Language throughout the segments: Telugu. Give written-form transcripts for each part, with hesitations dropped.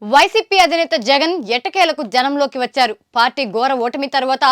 వైసీపీ అధినేత జగన్ ఎట్టకేలకు జనంలోకి వచ్చారు. పార్టీ ఘోర ఓటమి తర్వాత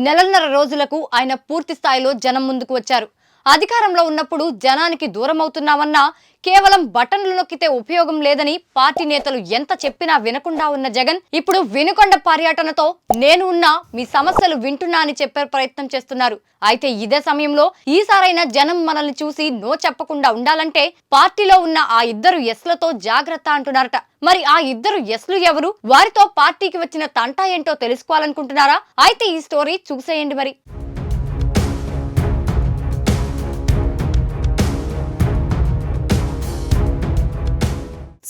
నెలన్నర రోజులకు ఆయన పూర్తి స్థాయిలో జనం ముందుకు వచ్చారు. అధికారంలో ఉన్నప్పుడు జనానికి దూరం అవుతున్నామన్నా కేవలం బటన్లు నొక్కితే ఉపయోగం లేదని పార్టీ నేతలు ఎంత చెప్పినా వినకుండా ఉన్న జగన్ ఇప్పుడు వినుకొండ పర్యటనతో నేను ఉన్నా, మీ సమస్యలు వింటున్నా అని చెప్పే ప్రయత్నం చేస్తున్నారు. అయితే ఇదే సమయంలో ఈసారైనా జనం మనల్ని చూసి నో చెప్పకుండా ఉండాలంటే పార్టీలో ఉన్న ఆ ఇద్దరు ఎస్లతో జాగ్రత్త అంటున్నారట. మరి ఆ ఇద్దరు ఎస్లు ఎవరు? వారితో పార్టీకి వచ్చిన తంటా ఏంటో తెలుసుకోవాలనుకుంటున్నారా? అయితే ఈ స్టోరీ చూసేయండి. మరి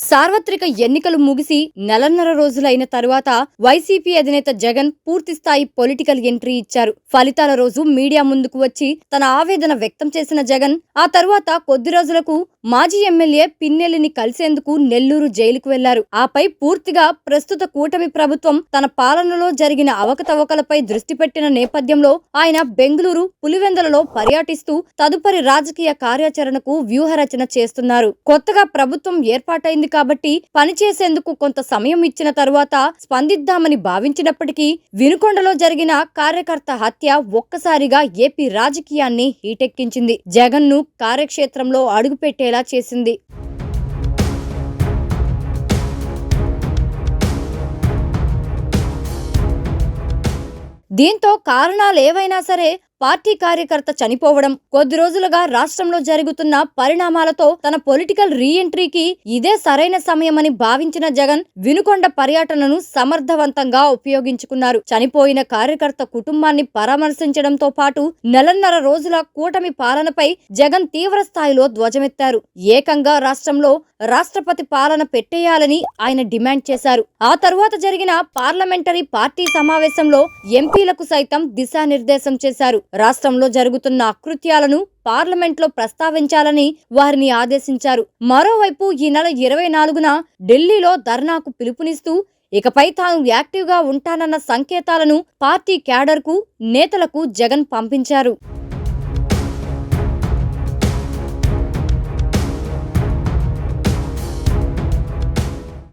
సార్వత్రిక ఎన్నికలు ముగిసి నెలన్నర రోజులైన తరువాత వైసీపీ అధినేత జగన్ పూర్తిస్థాయి పొలిటికల్ ఎంట్రీ ఇచ్చారు. ఫలితాల రోజు మీడియా ముందుకు వచ్చి తన ఆవేదన వ్యక్తం చేసిన జగన్ ఆ తరువాత కొద్ది రోజులకు మాజీ ఎమ్మెల్యే పిన్నెల్లిని కలిసేందుకు నెల్లూరు జైలుకు వెళ్లారు. ఆపై పూర్తిగా ప్రస్తుత కూటమి ప్రభుత్వం తన పాలనలో జరిగిన అవకతవకలపై దృష్టి పెట్టిన నేపథ్యంలో ఆయన బెంగళూరు పులివెందులలో పర్యటిస్తూ తదుపరి రాజకీయ కార్యాచరణకు వ్యూహరచన చేస్తున్నారు. కొత్తగా ప్రభుత్వం ఏర్పాటైంది కాబట్టి పనిచేసేందుకు కొంత సమయం ఇచ్చిన తరువాత స్పందిద్దామని భావించినప్పటికీ వినుకొండలో జరిగిన కార్యకర్త హత్య ఒక్కసారిగా ఏపీ రాజకీయాన్ని హీటెక్కించింది. జగన్ ను కార్యక్షేత్రంలో అడుగుపెట్టేలా చేసింది. దీంతో కారణాలేవైనా సరే పార్టీ కార్యకర్త చనిపోవడం, కొద్ది రోజులుగా రాష్ట్రంలో జరుగుతున్న పరిణామాలతో తన పొలిటికల్ రీఎంట్రీకి ఇదే సరైన సమయమని భావించిన జగన్ వినుకొండ పర్యటనను సమర్థవంతంగా ఉపయోగించుకున్నారు. చనిపోయిన కార్యకర్త కుటుంబాన్ని పరామర్శించడంతో పాటు నెలన్నర రోజుల కూటమి పాలనపై జగన్ తీవ్ర స్థాయిలో ధ్వజమెత్తారు. ఏకంగా రాష్ట్రంలో రాష్ట్రపతి పాలన పెట్టేయాలని ఆయన డిమాండ్ చేశారు. ఆ తరువాత జరిగిన పార్లమెంటరీ పార్టీ సమావేశంలో ఎంపీలకు సైతం దిశానిర్దేశం చేశారు. రాష్ట్రంలో జరుగుతున్న అకృత్యాలను పార్లమెంట్లో ప్రస్తావించాలని వారిని ఆదేశించారు. మరోవైపు ఈ నెల 24న ఢిల్లీలో ధర్నాకు పిలుపునిస్తూ ఇకపై తాను యాక్టివ్గా ఉంటానన్న సంకేతాలను పార్టీ క్యాడర్కు, నేతలకు జగన్ పంపించారు.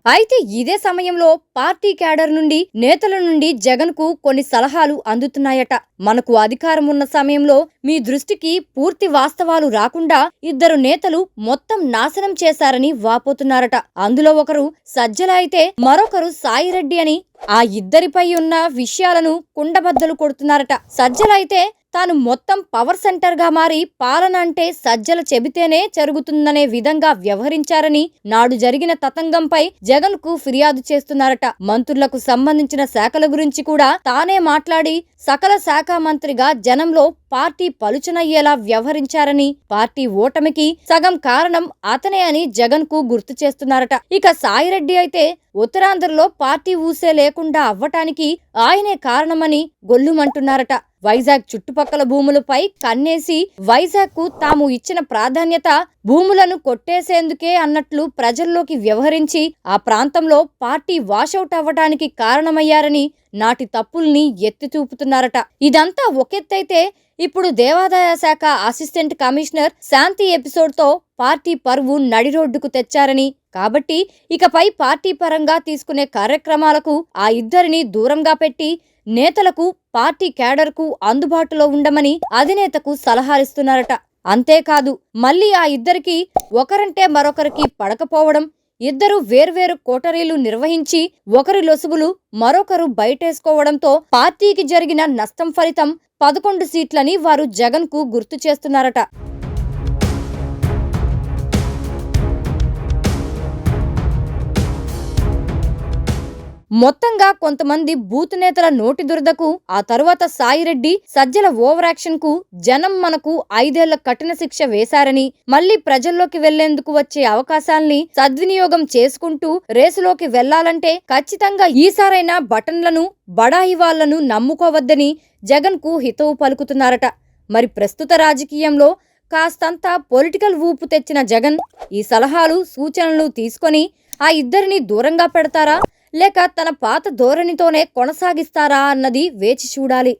అయితే ఇదే సమయంలో పార్టీ క్యాడర్ నుండి, నేతల నుండి జగన్ కు కొన్ని సలహాలు అందుతున్నాయట. మనకు అధికారం ఉన్న సమయంలో మీ దృష్టికి పూర్తి వాస్తవాలు రాకుండా ఇద్దరు నేతలు మొత్తం నాశనం చేశారని వాపోతున్నారట. అందులో ఒకరు సజ్జల అయితే మరొకరు సాయిరెడ్డి అని ఆ ఇద్దరిపై ఉన్న విషయాలను కుండబద్దలు కొడుతున్నారట. సజ్జల అయితే తాను మొత్తం పవర్ సెంటర్ గా మారి పాలన అంటే సజ్జల చెబితేనే జరుగుతుందనే విధంగా వ్యవహరించారని నాడు జరిగిన తతంగంపై జగన్ కు ఫిర్యాదు చేస్తున్నారట. మంత్రులకు సంబంధించిన శాఖల గురించి కూడా తానే మాట్లాడి సకల శాఖ మంత్రిగా జనంలో పార్టీ పలుచనయ్యేలా వ్యవహరించారని, పార్టీ ఓటమికి సగం కారణం అతనే అని జగన్ కు గుర్తు చేస్తున్నారట. ఇక సాయిరెడ్డి అయితే ఉత్తరాంధ్రలో పార్టీ ఊసే లేకుండా అవ్వటానికి ఆయనే కారణమని గొల్లుమంటున్నారట. వైజాగ్ చుట్టుపక్కల భూములపై కన్నేసి వైజాగ్ కు తాము ఇచ్చిన ప్రాధాన్యత భూములను కొట్టేసేందుకే అన్నట్లు ప్రజల్లోకి వ్యవహరించి ఆ ప్రాంతంలో పార్టీ వాషౌట్ అవ్వడానికి కారణమయ్యారని నాటి తప్పుల్ని ఎత్తి చూపుతున్నారట. ఇదంతా ఒకెత్తైతే ఇప్పుడు దేవాదాయ శాఖ అసిస్టెంట్ కమిషనర్ శాంతి ఎపిసోడ్తో పార్టీ పరువు నడిరోడ్డుకు తెచ్చారని, కాబట్టి ఇకపై పార్టీ పరంగా తీసుకునే కార్యక్రమాలకు ఆ ఇద్దరిని దూరంగా పెట్టి నేతలకు, పార్టీ క్యాడర్కు అందుబాటులో ఉండమని అధినేతకు సలహాలిస్తున్నారట. అంతేకాదు మళ్ళీ ఆ ఇద్దరికి ఒకరంటే మరొకరికి పడకపోవడం, ఇద్దరు వేర్వేరు కోటరీలు నిర్వహించి ఒకరి లొసుగులు మరొకరు బయటేసుకోవడంతో పార్టీకి జరిగిన నష్టం ఫలితం 11 సీట్లని వారు జగన్ కు గుర్తు చేస్తున్నారట. మొత్తంగా కొంతమంది బూత్ నేతల నోటి దురదకు, ఆ తరువాత సాయిరెడ్డి, సజ్జల ఓవర్ యాక్షన్ కు జనం మనకు 5 ఏళ్ల కఠిన శిక్ష వేశారని, మళ్లీ ప్రజల్లోకి వెళ్లేందుకు వచ్చే అవకాశాల్ని సద్వినియోగం చేసుకుంటూ రేసులోకి వెళ్లాలంటే ఖచ్చితంగా ఈసారైనా బటన్లను, బడాయి వాళ్లను నమ్ముకోవద్దని జగన్ కు హితవు పలుకుతున్నారట. మరి ప్రస్తుత రాజకీయంలో కాస్తంత పొలిటికల్ ఊపు తెచ్చిన జగన్ ఈ సలహాలు, సూచనలు తీసుకొని ఆ ఇద్దరిని దూరంగా పెడతారా లేక తన పాత ధోరణితోనే కొనసాగిస్తారా అన్నది వేచి చూడాలి.